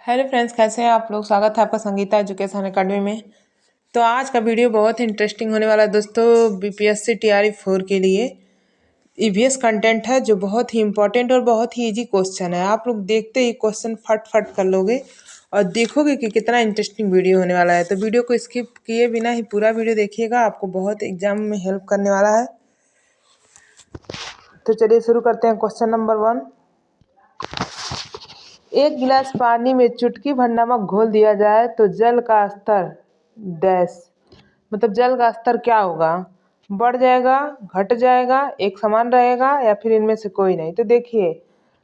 Hello friends, कैसे हैं आप लोग। स्वागत है आपका संगीता एजुकेशन एकेडमी में। तो आज का वीडियो बहुत ही इंटरेस्टिंग होने वाला है दोस्तों। बीपीएससी टीआरई 4 के लिए ईवीएस कंटेंट है जो बहुत ही इंपॉर्टेंट और बहुत ही इजी क्वेश्चन है। आप लोग देखते ही क्वेश्चन फट फट कर लोगे और देखोगे कि कितना इंटरेस्टिंग वीडियो होने वाला है। तो वीडियो को स्किप किए बिना ही पूरा वीडियो देखिएगा, आपको बहुत एग्जाम में हेल्प करने वाला है। तो चलिए शुरू करते हैं। क्वेश्चन नंबर 1, एक गिलास पानी में चुटकी भर नमक घोल दिया जाए तो जल का स्तर डैश, मतलब जल का स्तर क्या होगा। बढ़ जाएगा, घट जाएगा, एक समान रहेगा या फिर इनमें से कोई नहीं। तो देखिए,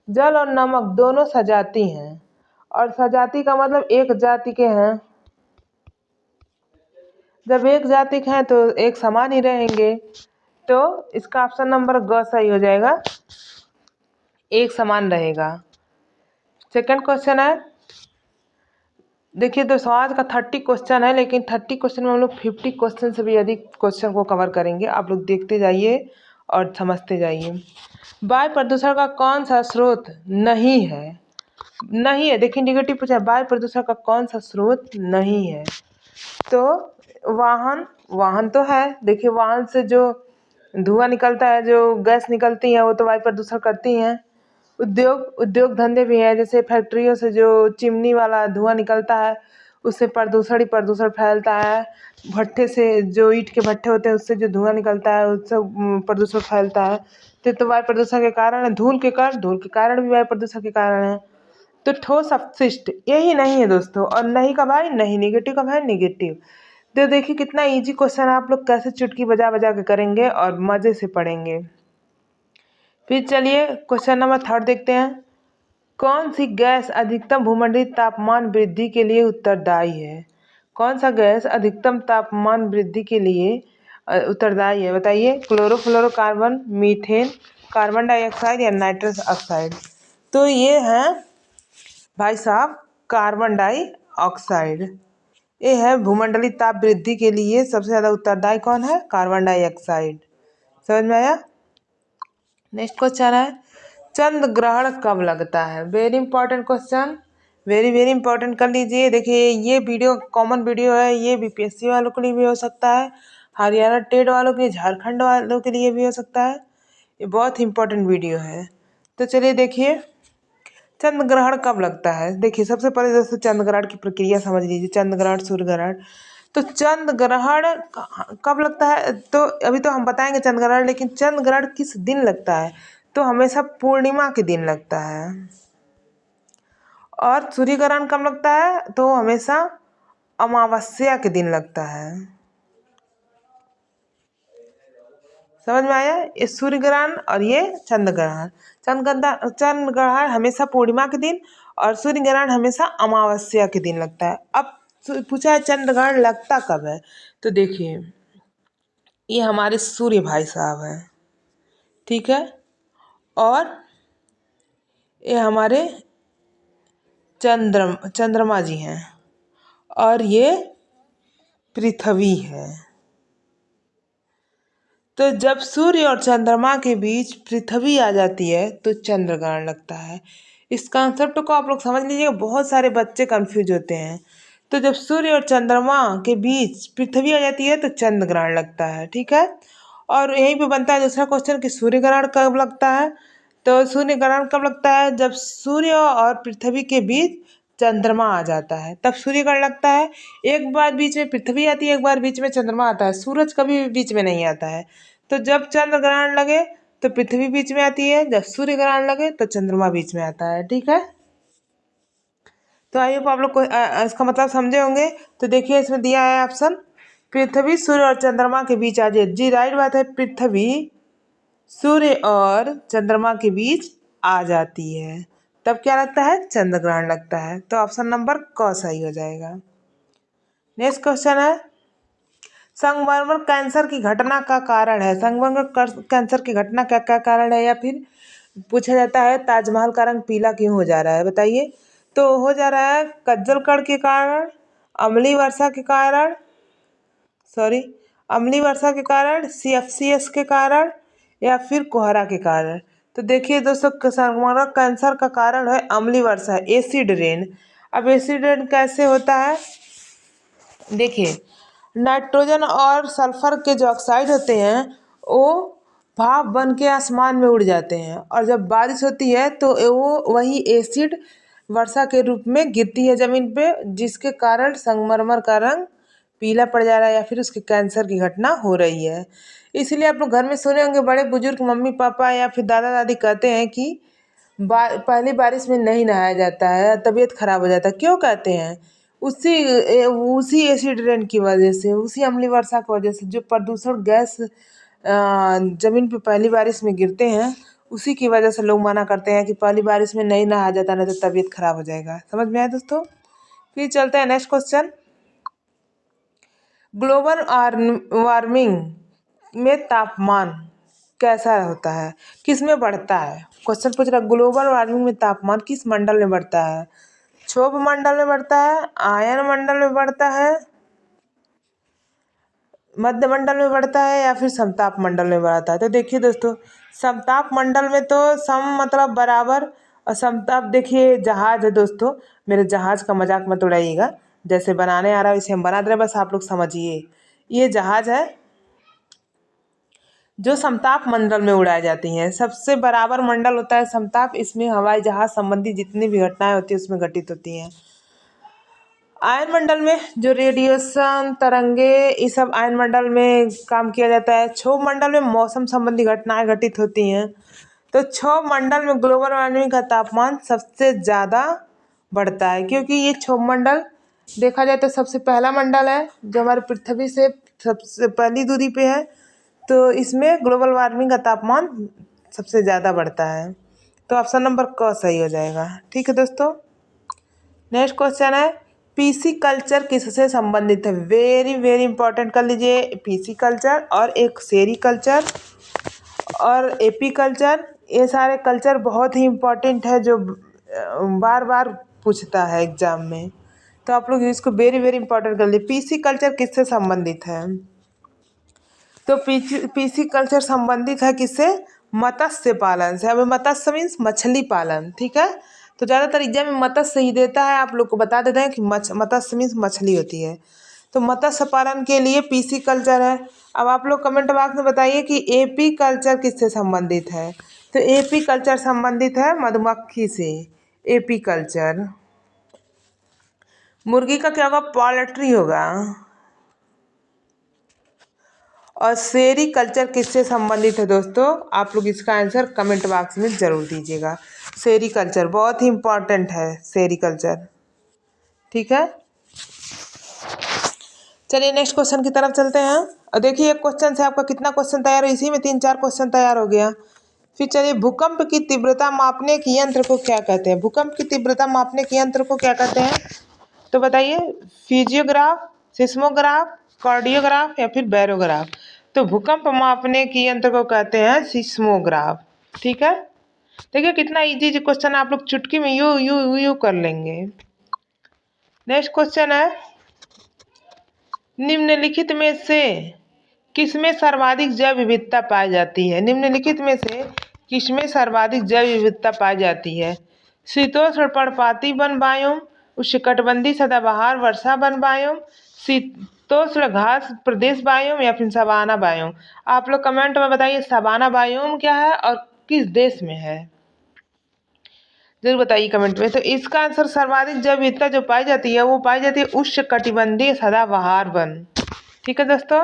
जल और नमक दोनों सजाती हैं और सजाती का मतलब एक जाति के हैं। जब एक जाति के हैं तो एक समान ही रहेंगे। तो इसका ऑप्शन नंबर ग सही हो जाएगा, एक समान रहेगा। सेकंड क्वेश्चन है, देखिए दोस्तों आज का 30 क्वेश्चन है, लेकिन 30 क्वेश्चन में हम लोग 50 क्वेश्चन से भी अधिक क्वेश्चन को कवर करेंगे। आप लोग देखते जाइए और समझते जाइए। वायु प्रदूषण का कौन सा स्रोत नहीं है। नहीं है, देखिए निगेटिव पूछा है, वायु प्रदूषण का कौन सा स्रोत नहीं है। तो वाहन तो है। देखिए वाहन से जो धुआं निकलता है, जो गैस निकलती है, वो तो वायु प्रदूषण करती हैं। उद्योग धंधे भी हैं, जैसे फैक्ट्रियों से जो चिमनी वाला धुआं निकलता है उससे प्रदूषण ही प्रदूषण फैलता है। भट्ठे से जो ईंट के भट्ठे होते हैं उससे जो धुआं निकलता है उससे प्रदूषण फैलता है। तो वायु प्रदूषण के कारण है। धूल के कारण भी वायु प्रदूषण के कारण है। तो ठोस अपशिष्ट यही नहीं है दोस्तों। और नहीं का भाई नहीं, निगेटिव का भाई निगेटिव। तो देखिए कितना इजी क्वेश्चन है, आप लोग कैसे चुटकी बजा बजा के करेंगे और मजे से पढ़ेंगे। फिर चलिए क्वेश्चन नंबर 3 देखते हैं। कौन सी गैस अधिकतम भूमंडलीय तापमान वृद्धि के लिए उत्तरदायी है। कौन सा गैस अधिकतम तापमान वृद्धि के लिए उत्तरदायी है, बताइए। क्लोरोफ्लोरोकार्बन, मीथेन, कार्बन डाइऑक्साइड या नाइट्रस ऑक्साइड। तो ये है भाई साहब कार्बन डाइऑक्साइड। ये है भूमंडलीय ताप वृद्धि के लिए सबसे ज्यादा उत्तरदायी कौन है, कार्बन डाइऑक्साइड। समझ में आया। नेक्स्ट क्वेश्चन है, चंद्र ग्रहण कब लगता है। Very important question, very very important कर लीजिए। देखिए ये वीडियो कॉमन वीडियो है, ये बीपीएससी वालों के लिए भी हो सकता है, हरियाणा टेट वालों के लिए, झारखंड वालों के लिए भी हो सकता है। ये बहुत इंपॉर्टेंट वीडियो है। तो चलिए देखिए, चंद्र ग्रहण कब लगता है। देखिए सबसे पहले दोस्तों चंद्र ग्रहण की प्रक्रिया समझ लीजिए। चंद्र ग्रहण, सूर्य ग्रहण। तो चंद्र ग्रहण कब लगता है, तो अभी तो हम बताएंगे चंद्र ग्रहण, लेकिन चंद्र ग्रहण किस दिन लगता है, तो हमेशा पूर्णिमा के दिन लगता है। और सूर्य ग्रहण कब लगता है, तो हमेशा अमावस्या के दिन लगता है। समझ में आया। ये सूर्य ग्रहण और ये चंद्र ग्रहण। चंद्र ग्रहण हमेशा पूर्णिमा के दिन और सूर्य ग्रहण हमेशा अमावस्या के दिन लगता है। अब पूछा है चंद्र ग्रहण लगता कब है, तो देखिए ये हमारे सूर्य भाई साहब हैं, ठीक है। और ये हमारे चंद्रमा जी हैं और ये पृथ्वी है। तो जब सूर्य और चंद्रमा के बीच पृथ्वी आ जाती है तो चंद्र ग्रहण लगता है। इस कॉन्सेप्ट को आप लोग समझ लीजिएगा, बहुत सारे बच्चे कंफ्यूज होते हैं। तो जब सूर्य और चंद्रमा के बीच पृथ्वी आ जाती है तो चंद्र ग्रहण लगता है, ठीक है। और यहीं पे बनता है दूसरा क्वेश्चन कि सूर्य ग्रहण कब लगता है। तो सूर्य ग्रहण कब लगता है, जब सूर्य और पृथ्वी के बीच चंद्रमा आ जाता है तब सूर्य ग्रहण लगता है। एक बार बीच में पृथ्वी आती है, एक बार बीच में चंद्रमा आता है, सूरज कभी भी बीच में नहीं आता है। तो जब चंद्र ग्रहण लगे तो पृथ्वी बीच में आती है, जब सूर्य ग्रहण लगे तो चंद्रमा बीच में आता है, ठीक है। तो आई होप आप लोग को इसका मतलब समझे होंगे। तो देखिए इसमें दिया है ऑप्शन, पृथ्वी सूर्य और चंद्रमा के बीच आ जाए। जी राइट बात है, पृथ्वी सूर्य और चंद्रमा के बीच आ जाती है तब क्या लगता है, चंद्र ग्रहण लगता है। तो ऑप्शन नंबर क सही हो जाएगा। नेक्स्ट क्वेश्चन है, संगमरमर कैंसर की घटना का कारण है। संगमरमर कैंसर की घटना का क्या कारण है, या फिर पूछा जाता है ताजमहल का रंग पीला क्यों हो जा रहा है, बताइए। तो हो जा रहा है कज्जल कण के कारण, अम्लीय वर्षा के कारण, अम्लीय वर्षा के कारण, CFCS के कारण, या फिर कोहरा के कारण। तो देखिए दोस्तों संगमरमर कैंसर का कारण है अम्लीय वर्षा, एसिड रेन। अब एसिड रेन कैसे होता है, देखिए नाइट्रोजन और सल्फर के जो ऑक्साइड होते हैं वो भाप बन के आसमान में उड़ जाते हैं, और जब बारिश होती है तो वो वही एसिड वर्षा के रूप में गिरती है ज़मीन पे, जिसके कारण संगमरमर का रंग पीला पड़ जा रहा है या फिर उसके कैंसर की घटना हो रही है। इसलिए आप लोग घर में सुने होंगे बड़े बुजुर्ग मम्मी पापा या फिर दादा दादी कहते हैं कि पहली बारिश में नहीं नहाया जाता है, तबीयत खराब हो जाता है। क्यों कहते हैं, उसी एसिड रेन की वजह से, उसी अम्लीय वर्षा की वजह से जो प्रदूषण गैस जमीन पे पहली बारिश में गिरते हैं, उसी की वजह से लोग मना करते हैं कि पहली बारिश में नहीं नहाया जाता, नहीं तो तबीयत खराब हो जाएगा। समझ में आया दोस्तों। फिर चलते हैं नेक्स्ट क्वेश्चन। ग्लोबल वार्मिंग में तापमान कैसा होता है, किस में बढ़ता है। क्वेश्चन पूछ रहा है ग्लोबल वार्मिंग में तापमान किस मंडल में बढ़ता है, क्षोभ मंडल में बढ़ता है, आयन मंडल में बढ़ता है, मध्य मंडल में बढ़ता है, या फिर समताप मंडल में बढ़ता है। तो देखिए दोस्तों, समताप मंडल में तो सम मतलब बराबर, और समताप देखिए जहाज है दोस्तों, मेरे जहाज का मजाक मत उड़ाइएगा, जैसे बनाने आ रहा है वैसे हम बना दे रहे हैं, बस आप लोग समझिए। ये जहाज है जो समताप मंडल में उड़ाई जाती हैं। सबसे बराबर मंडल होता है समताप, इसमें हवाई जहाज संबंधी जितनी भी घटनाएं होती है उसमें घटित होती हैं। आयन मंडल में जो रेडिएशन तरंगे ये सब आयन मंडल में काम किया जाता है। क्षोभ मंडल में मौसम संबंधी घटनाएं घटित होती हैं। तो क्षोभ मंडल में ग्लोबल वार्मिंग का तापमान सबसे ज़्यादा बढ़ता है, क्योंकि ये क्षोभ मंडल देखा जाए तो सबसे पहला मंडल है जो हमारे पृथ्वी से सबसे पहली दूरी पे है, तो इसमें ग्लोबल वार्मिंग का तापमान सबसे ज़्यादा बढ़ता है। तो ऑप्शन नंबर क सही हो जाएगा। ठीक है दोस्तों। नेक्स्ट क्वेश्चन है पीसी कल्चर किससे संबंधित है। वेरी वेरी इंपॉर्टेंट कर लीजिए, पीसी कल्चर और एक सेरी कल्चर और एपी कल्चर, ये सारे कल्चर बहुत ही इम्पोर्टेंट है जो बार बार पूछता है एग्जाम में, तो आप लोग इसको वेरी वेरी इंपॉर्टेंट कर लीजिए। पीसी कल्चर किससे संबंधित है, तो पीसी कल्चर संबंधित है किससे, मत्स्य पालन से। अब मत्स्य मीन्स मछली पालन, ठीक है। तो ज़्यादातर एग्जाम में मत्स्य ही देता है, आप लोग को बता देते हैं कि मत्स्य मीन्स मछली होती है। तो मत्स्य पालन के लिए पीसी कल्चर है। अब आप लोग कमेंट बॉक्स में बताइए कि एपी कल्चर किससे संबंधित है। तो एपी कल्चर संबंधित है मधुमक्खी से, एपी कल्चर। मुर्गी का क्या होगा, पोल्ट्री होगा। और सेरी कल्चर किससे संबंधित है दोस्तों, आप लोग इसका आंसर कमेंट बॉक्स में ज़रूर दीजिएगा। सेरी कल्चर बहुत ही इम्पोर्टेंट है, सेरी कल्चर, ठीक है। चलिए नेक्स्ट क्वेश्चन की तरफ चलते हैं। और देखिए एक क्वेश्चन से आपका कितना क्वेश्चन तैयार है, इसी में 3-4 क्वेश्चन तैयार हो गया। फिर चलिए भूकंप की तीव्रता मापने के यंत्र को क्या कहते हैं। भूकंप की तीव्रता मापने के यंत्र को क्या कहते हैं, तो बताइए फिजियोग्राफ, सिस्मोग्राफ, कार्डियोग्राफ या फिर बैरोग्राफ। तो भूकंप मापने के यंत्र को कहते हैं सिस्मोग्राफ, ठीक है। देखिए कितना इजी क्वेश्चन, आप लोग चुटकी में यू यू यू कर लेंगे। नेक्स्ट क्वेश्चन है निम्नलिखित में से किसमें सर्वाधिक जैव विविधता पाई जाती है। निम्नलिखित में से किसमें सर्वाधिक जैव विविधता पाई जाती है। शीतोष्ण पर्णपाती वन बायोम, उष्णकटिबंधीय सदाबहार वर्षा वन बायोम, शीतोष्ण घास प्रदेश बायोम या फिर सवाना बायोम। आप लोग कमेंट में बताइए सवाना बायोम क्या है और किस देश में है, जरूर बताइए कमेंट में। तो इसका आंसर सर्वाधिक जैव विविधता जो पाई जाती है वो पाई जाती है उष्णकटिबंधीय सदाबहार वन, ठीक है दोस्तों।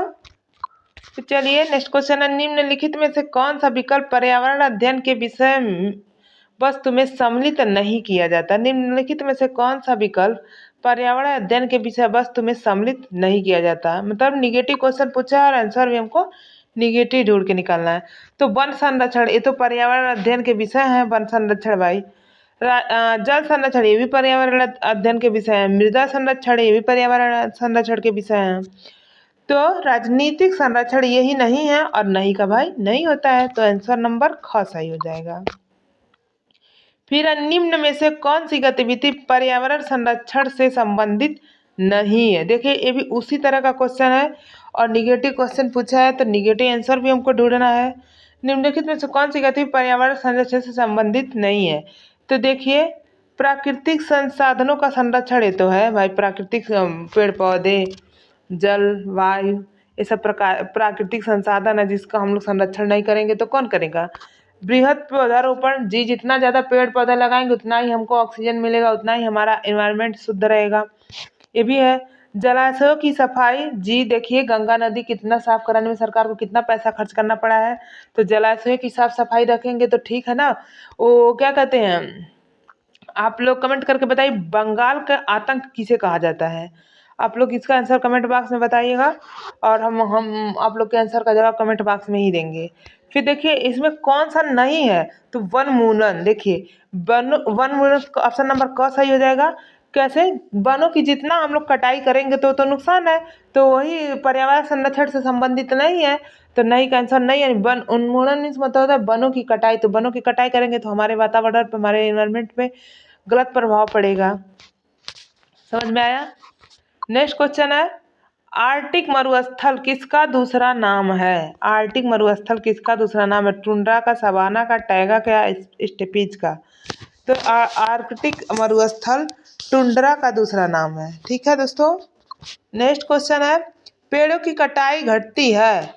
तो चलिए नेक्स्ट क्वेश्चन है निम्नलिखित में से कौन सा विकल्प पर्यावरण अध्ययन के विषय वस्तु में सम्मिलित नहीं किया जाता। निम्नलिखित में से कौन सा विकल्प पर्यावरण अध्ययन के विषय वस्तु में सम्मिलित नहीं किया जाता, मतलब निगेटिव क्वेश्चन पूछा है और आंसर भी हमको निगेटिव ढूंढ के निकालना है। तो वन संरक्षण ये तो पर्यावरण अध्ययन के विषय है, वन संरक्षण भाई। जल संरक्षण ये भी पर्यावरण अध्ययन के विषय है। मृदा संरक्षण ये भी पर्यावरण संरक्षण के विषय है। तो राजनीतिक संरक्षण यही नहीं है और नहीं का भाई नहीं होता है, तो आंसर नंबर ख सही हो जाएगा। फिर निम्न में से कौन सी गतिविधि पर्यावरण संरक्षण से संबंधित नहीं है। देखिए ये भी उसी तरह का क्वेश्चन है और निगेटिव क्वेश्चन पूछा है, तो निगेटिव आंसर भी हमको ढूंढना है। निम्नलिखित में से कौन सी गतिविधि पर्यावरण संरक्षण से संबंधित नहीं है। तो देखिए प्राकृतिक संसाधनों का संरक्षण ये तो है भाई, प्राकृतिक पेड़ पौधे, जल, वायु, ये सब प्रकार प्राकृतिक संसाधन है जिसका हम लोग संरक्षण नहीं करेंगे तो कौन करेगा। बृहद पौधारोपण जी, जितना ज़्यादा पेड़ पौधा लगाएंगे उतना ही हमको ऑक्सीजन मिलेगा, उतना ही हमारा एनवायरनमेंट शुद्ध रहेगा। ये भी है। जलाशयों की सफाई जी, देखिए गंगा नदी कितना साफ कराने में सरकार को कितना पैसा खर्च करना पड़ा है, तो जलाशयों की साफ सफाई रखेंगे तो ठीक है ना। वो क्या कहते हैं, आप लोग कमेंट करके बताइए बंगाल का आतंक किसे कहा जाता है। आप लोग इसका आंसर कमेंट बॉक्स में बताइएगा और हम आप लोग के आंसर का जवाब कमेंट बॉक्स में ही देंगे। फिर देखिए इसमें कौन सा नहीं है, तो वनमूलन। देखिए वनमूलन ऑप्शन नंबर क सही हो जाएगा। कैसे, वनों की जितना हम लोग कटाई करेंगे तो नुकसान है, तो वही पर्यावरण संरक्षण से संबंधित नहीं है, तो नहीं का आंसर नहीं है। वन उन्मूलन मीन्स मतलब होता है वनों की कटाई, तो वनों की कटाई करेंगे तो हमारे वातावरण पे, हमारे एनवायरनमेंट पे गलत प्रभाव पड़ेगा। समझ में आया। नेक्स्ट क्वेश्चन है, आर्टिक मरुस्थल किसका दूसरा नाम है। आर्टिक मरुस्थल किसका दूसरा नाम है, टुंड्रा का, सवाना का, टैगा का या स्टेपीज का। तो आर्कटिक मरुस्थल टुंड्रा का दूसरा नाम है। ठीक है दोस्तों। नेक्स्ट क्वेश्चन है, पेड़ों की कटाई घटती है,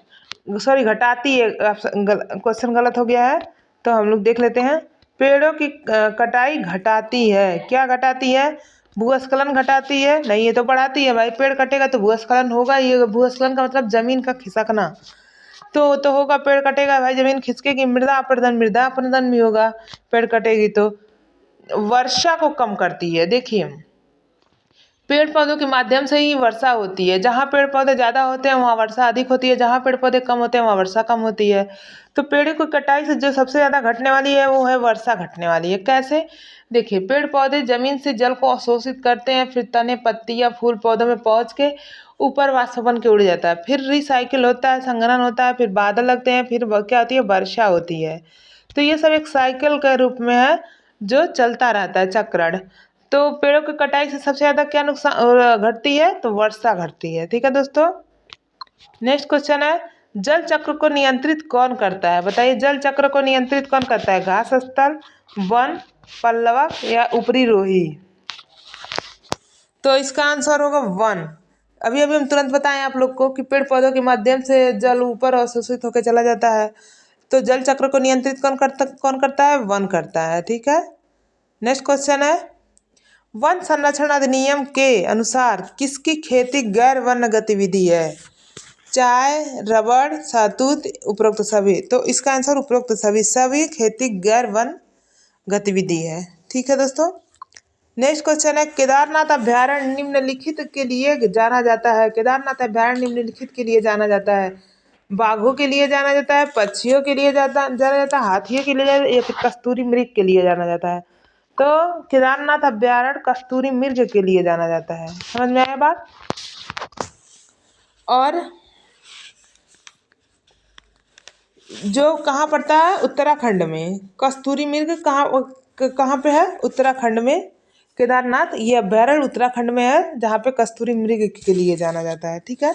सॉरी घटाती है, क्वेश्चन गलत हो गया है, तो हम लोग देख लेते हैं। पेड़ों की कटाई घटाती है, क्या घटाती है, भूस्खलन घटाती है, नहीं ये तो बढ़ाती है भाई, पेड़ कटेगा तो भूस्खलन होगा, ये भूस्खलन का मतलब जमीन का खिसकना, तो होगा, पेड़ कटेगा भाई जमीन खिसकेगी, मृदा अपरदन भी होगा, पेड़ कटेगी तो। वर्षा को कम करती है, देखिए पेड़ पौधों के माध्यम से ही वर्षा होती है, जहाँ पेड़ पौधे ज़्यादा होते हैं वहाँ वर्षा अधिक होती है, जहाँ पेड़ पौधे कम होते हैं वहाँ वर्षा कम होती है। तो पेड़ों की कटाई से जो सबसे ज़्यादा घटने वाली है वो है वर्षा घटने वाली है। कैसे, देखिए पेड़ पौधे जमीन से जल को अवशोषित करते हैं, फिर तने, पत्ती या फूल पौधों में पहुँच के ऊपर वाष्प बन के उड़ जाता है, फिर रिसाइकिल होता है, संघनन होता है, फिर बादल लगते हैं, फिर क्या होती है, वर्षा होती है। तो ये सब एक साइकिल के रूप में है जो चलता रहता है, चक्रण। तो पेड़ों की कटाई से सबसे ज्यादा क्या नुकसान घटती है, तो वर्षा घटती है। ठीक है दोस्तों। नेक्स्ट क्वेश्चन है, जल चक्र को नियंत्रित कौन करता है, बताइए जल चक्र को नियंत्रित कौन करता है, घास स्थल, वन, पल्लवक या ऊपरी रोही। तो इसका आंसर होगा वन। अभी अभी हम तुरंत बताएं आप लोग को कि पेड़ पौधों के माध्यम से जल ऊपर अवशोषित होकर चला जाता है, तो जल चक्र को नियंत्रित कौन करता है, वन करता है। ठीक है। नेक्स्ट क्वेश्चन है, वन संरक्षण अधिनियम के अनुसार किसकी खेती गैर वन गतिविधि है, चाय, रबड़, शहतूत, उपरोक्त सभी। तो इसका आंसर उपरोक्त सभी खेती गैर वन गतिविधि है। ठीक है दोस्तों। नेक्स्ट क्वेश्चन है, केदारनाथ अभ्यारण्य निम्नलिखित के लिए जाना जाता है, केदारनाथ अभ्यारण्य निम्नलिखित के लिए जाना जाता है, बाघों के लिए जाना जाता है, पक्षियों के लिए जाना जाता है, हाथियों के लिए या फिर कस्तूरी मृग के लिए जाना जाता है। तो केदारनाथ अभ्यारण्य कस्तूरी मृग के लिए जाना जाता है। समझ में आया बात। और जो कहाँ पड़ता है, उत्तराखंड में। कस्तूरी मृग कहाँ पे है, उत्तराखंड में। केदारनाथ ये अभ्यारण्य उत्तराखंड में है जहाँ पे कस्तूरी मृग के लिए जाना जाता है। ठीक है।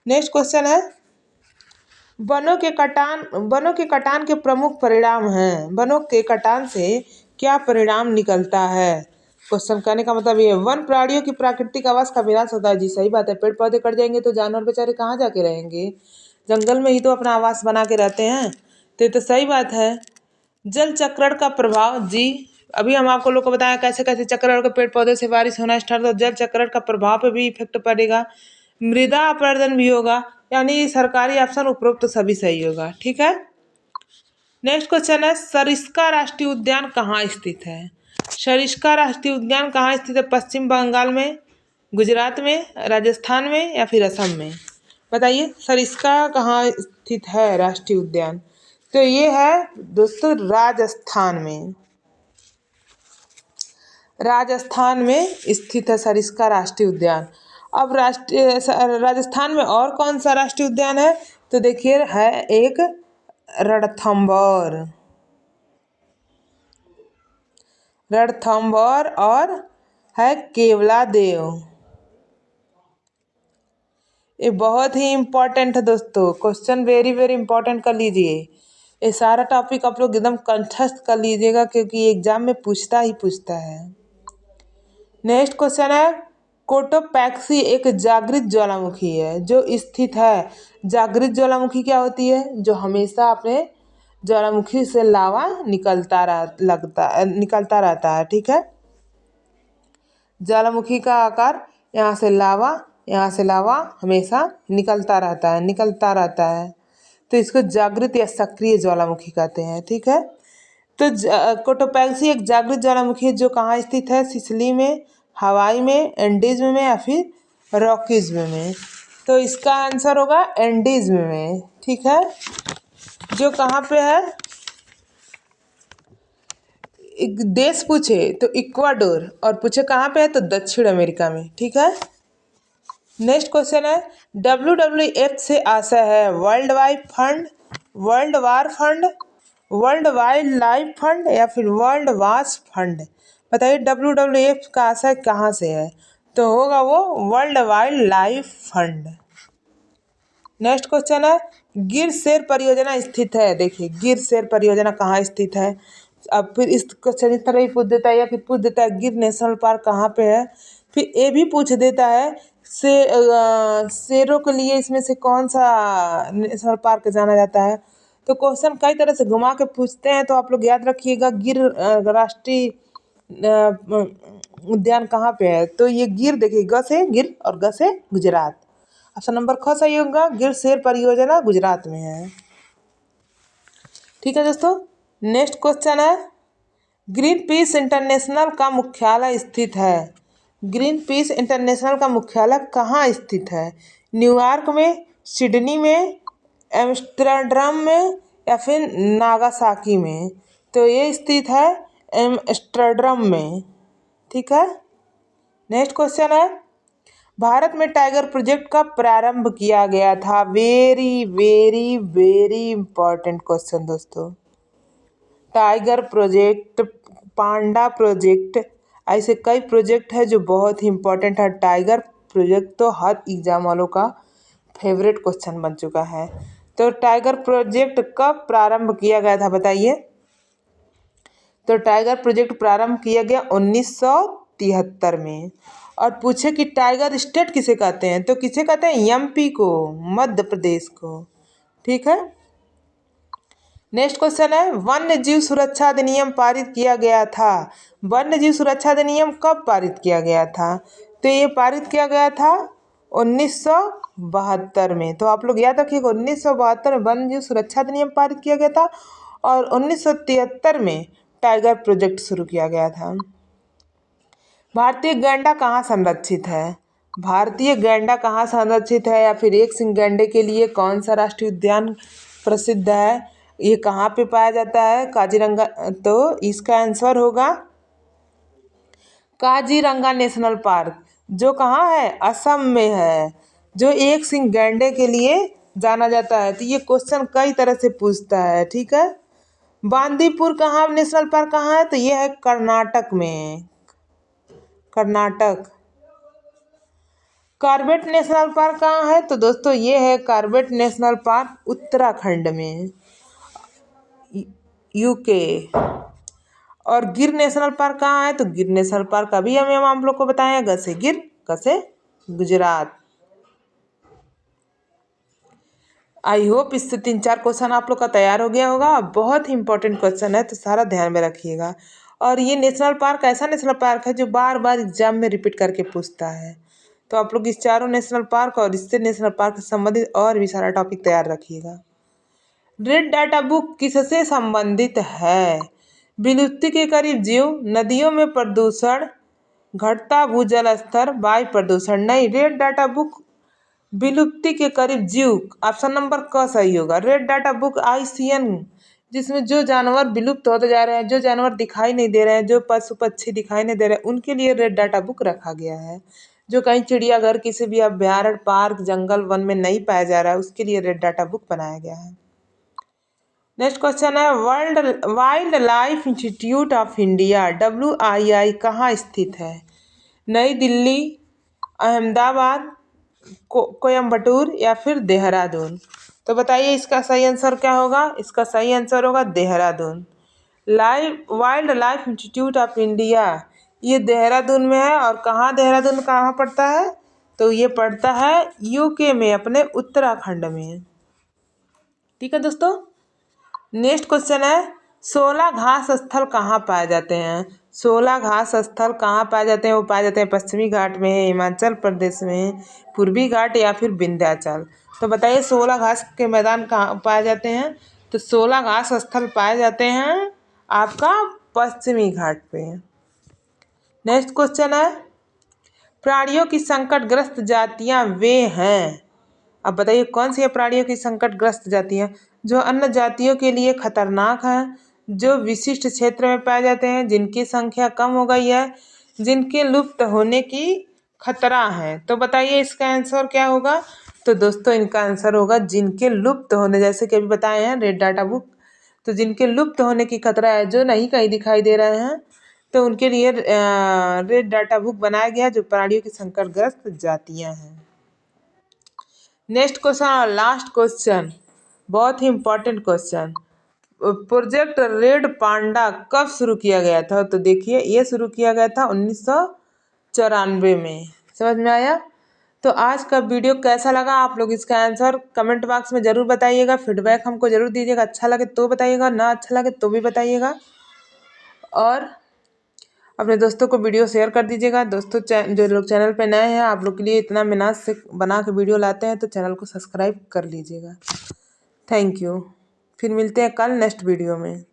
नेक्स्ट क्वेश्चन है, वनों के कटान के प्रमुख परिणाम हैं, वनों के कटान से क्या परिणाम निकलता है। क्वेश्चन करने का मतलब ये, वन प्राणियों की प्राकृतिक आवास का विनाश होता है। जी सही बात है, पेड़ पौधे कट जाएंगे तो जानवर बेचारे कहाँ जाके रहेंगे, जंगल में ही तो अपना आवास बना के रहते हैं, तो ये तो सही बात है। जल चक्रण का प्रभाव जी, अभी हम आपको लोग को बताया कैसे कैसे चक्रण के, पेड़ पौधे से बारिश होना स्टार्ट, तो जल चक्रण का प्रभाव पे भी इफेक्ट पड़ेगा, मृदा अपरदन भी होगा, यानी सरकारी ऑप्शन उपरोक्त सभी सही होगा। ठीक है। नेक्स्ट क्वेश्चन है, सरिस्का राष्ट्रीय उद्यान कहाँ स्थित है। सरिस्का राष्ट्रीय उद्यान कहाँ स्थित है, पश्चिम बंगाल में, गुजरात में, राजस्थान में या फिर असम में। बताइए सरिस्का कहाँ स्थित है राष्ट्रीय उद्यान, तो ये है दोस्तों राजस्थान में, राजस्थान में स्थित है सरिस्का राष्ट्रीय उद्यान। अब राजस्थान में और कौन सा राष्ट्रीय उद्यान है, तो देखिए है एक रणथंभौर और है केवलादेव। ये बहुत ही इम्पोर्टेंट है दोस्तों, क्वेश्चन वेरी वेरी इंपॉर्टेंट कर लीजिए। ये सारा टॉपिक आप लोग एकदम कंठस्थ कर लीजिएगा क्योंकि एग्जाम में पूछता ही पूछता है। नेक्स्ट क्वेश्चन है, कोटोपैक्सी एक जागृत ज्वालामुखी है जो स्थित है। जागृत ज्वालामुखी क्या होती है? जो हमेशा अपने ज्वालामुखी से लावा निकलता रहता है। ठीक है, ज्वालामुखी का आकार यहाँ से लावा हमेशा निकलता रहता है, तो इसको जागृत या सक्रिय ज्वालामुखी कहते हैं। ठीक है, तो कोटोपैक्सी एक जागृत ज्वालामुखी है जो कहाँ स्थित है? सिसिली में, हवाई में, एंडीज में या फिर रॉकीज में। तो इसका आंसर होगा एंडीज में। ठीक है, जो कहाँ पे है? एक देश पूछे तो इक्वाडोर, और पूछे कहाँ पे है तो दक्षिण अमेरिका में। ठीक है, नेक्स्ट क्वेश्चन है, WWF से आशय है world wide fund, world war fund, world wild life fund या फिर वर्ल्ड वाच फंड। बताइए WWF का आशय कहाँ से है? तो होगा वो world wild life fund. Next question है, गिर शेर परियोजना स्थित है। देखिए गिर शेर परियोजना कहाँ स्थित है? अब फिर इस क्वेश्चन इस तरह ही पूछ देता है या फिर पूछ देता है गिर नेशनल पार्क कहाँ पे है। फिर ये भी पूछ देता है शेरों के लिए इसमें से कौन सा नेशनल पार्क जाना जाता है। तो क्वेश्चन कई तरह से घुमा के पूछते हैं, तो आप लोग याद रखिएगा गिर राष्ट्रीय उद्यान कहाँ पे है। तो ये गिर, देखिए ग से गिर और ग से गुजरात। ऑप्शन नंबर ख सही होगा, गिर शेर परियोजना गुजरात में है। ठीक है दोस्तों, नेक्स्ट क्वेश्चन है, ग्रीन पीस इंटरनेशनल का मुख्यालय स्थित है। ग्रीन पीस इंटरनेशनल का मुख्यालय कहाँ स्थित है? न्यूयॉर्क में, सिडनी में, एम्स्टर्डम में या फिर नागासाकी में। तो ये स्थित है एम्स्टर्डम में। ठीक है, नेक्स्ट क्वेश्चन है, भारत में टाइगर प्रोजेक्ट कब प्रारंभ किया गया था? Very very very important question दोस्तों। टाइगर प्रोजेक्ट, पांडा प्रोजेक्ट, ऐसे कई प्रोजेक्ट है जो बहुत ही इंपॉर्टेंट है। टाइगर प्रोजेक्ट तो हर एग्जाम वालों का फेवरेट क्वेश्चन बन चुका है। तो टाइगर प्रोजेक्ट कब प्रारंभ किया गया था बताइए? तो टाइगर प्रोजेक्ट प्रारंभ किया गया 1973 में। और पूछे कि टाइगर स्टेट किसे कहते हैं? तो किसे कहते हैं? MP को, मध्य प्रदेश को। ठीक है, नेक्स्ट क्वेश्चन है, वन्य जीव सुरक्षा अधिनियम पारित किया गया था। वन्य जीव सुरक्षा अधिनियम कब पारित किया गया था? तो ये पारित किया गया था 1972 में। तो आप लोग याद रखिएगा 1972 में वन्य जीव सुरक्षा अधिनियम पारित किया गया था और 1973 में टाइगर प्रोजेक्ट शुरू किया गया था। भारतीय गैंडा कहाँ संरक्षित है? भारतीय गैंडा कहाँ संरक्षित है या फिर एक सिंह गैंडे के लिए कौन सा राष्ट्रीय उद्यान प्रसिद्ध है? ये कहाँ पे पाया जाता है? काजीरंगा। तो इसका आंसर होगा काजीरंगा नेशनल पार्क, जो कहाँ है? असम में है, जो एक सिंह गैंडे के लिए जाना जाता है। तो ये क्वेश्चन कई तरह से पूछता है। ठीक है, बांदीपुर कहाँ नेशनल पार्क कहाँ है? तो ये है कर्नाटक में, कर्नाटक। कॉर्बेट नेशनल पार्क कहाँ है? तो दोस्तों ये है कॉर्बेट नेशनल पार्क उत्तराखंड में, UK। और गिर नेशनल पार्क कहाँ है? तो गिर नेशनल पार्क अभी हम आप लोग को बताएं, ग से गिर, ग से गुजरात। आई होप इससे 3-4 क्वेश्चन आप लोग का तैयार हो गया होगा। बहुत ही इंपॉर्टेंट क्वेश्चन है, तो सारा ध्यान में रखिएगा। और ये नेशनल पार्क ऐसा नेशनल पार्क है जो बार बार एग्जाम में रिपीट करके पूछता है। तो आप लोग इस चारों नेशनल पार्क और इससे नेशनल पार्क से संबंधित और भी सारा टॉपिक तैयार रखिएगा। रेड डाटा बुक किससे संबंधित है? विलुप्ति के करीब जीव, नदियों में प्रदूषण, घटता भूजल स्तर, वायु प्रदूषण। नहीं, रेड डाटा बुक विलुप्ति के करीब जीव, ऑप्शन नंबर क सही होगा। रेड डाटा बुक ICN, जिसमें जो जानवर विलुप्त होते जा रहे हैं, जो जानवर दिखाई नहीं दे रहे हैं, जो पशु पक्षी दिखाई नहीं दे रहे हैं, उनके लिए रेड डाटा बुक रखा गया है। जो कहीं चिड़ियाघर, किसी भी अभ्यारण्य, पार्क, जंगल, वन में नहीं पाया जा रहा है, उसके लिए रेड डाटा बुक बनाया गया है। नेक्स्ट क्वेश्चन है, world wild life institute of India WII कहाँ स्थित है? नई दिल्ली, अहमदाबाद, कोयम्बटूर या फिर देहरादून। तो बताइए इसका सही आंसर क्या होगा। इसका सही आंसर होगा Dehradun. Wild life institute of India, ये देहरादून में है। और कहाँ देहरादून कहाँ पड़ता है, तो ये पड़ता है यूके में, अपने उत्तराखंड में। ठीक है दोस्तों। नेक्स्ट क्वेश्चन है 16 घास स्थल कहाँ पाए जाते हैं। 16 घास स्थल कहाँ पाए जाते हैं। वो पाए जाते हैं पश्चिमी घाट में, हिमाचल प्रदेश में, पूर्वी घाट या फिर विंध्याचल। तो बताइए 16 घास के मैदान कहाँ पाए जाते हैं। तो 16 घास स्थल पाए जाते हैं आपका पश्चिमी घाट पे। नेक्स्ट क्वेश्चन है प्राणियों की संकटग्रस्त जातियां वे हैं। अब बताइए कौन सी है प्राणियों की संकटग्रस्त जातियां। जो अन्य जातियों के लिए खतरनाक हैं, जो विशिष्ट क्षेत्र में पाए जाते हैं, जिनकी संख्या कम हो गई है, जिनके लुप्त होने की खतरा है। तो बताइए इसका आंसर क्या होगा। तो दोस्तों इनका आंसर होगा जिनके लुप्त होने, जैसे कि अभी बताए हैं रेड डाटा बुक। तो जिनके लुप्त होने की खतरा है, जो नहीं कहीं दिखाई दे रहे हैं, तो उनके लिए रेड डाटा बुक बनाया गया, जो प्राणियों की संकटग्रस्त जातियां हैं। नेक्स्ट क्वेश्चन और लास्ट क्वेश्चन, बहुत ही important question. Project red panda कब शुरू किया गया था। तो देखिए ये शुरू किया गया था 1994 में। समझ में आया। तो आज का वीडियो कैसा लगा, आप लोग इसका आंसर कमेंट बॉक्स में ज़रूर बताइएगा। फीडबैक हमको ज़रूर दीजिएगा। अच्छा लगे तो बताइएगा, ना अच्छा लगे तो भी बताइएगा। और अपने दोस्तों को वीडियो शेयर कर दीजिएगा। दोस्तों जो लोग चैनल पे नए हैं, आप लोग के लिए इतना मेहनत से बना के वीडियो लाते हैं, तो चैनल को सब्सक्राइब कर लीजिएगा। Thank you. फिर मिलते हैं कल नेक्स्ट वीडियो में।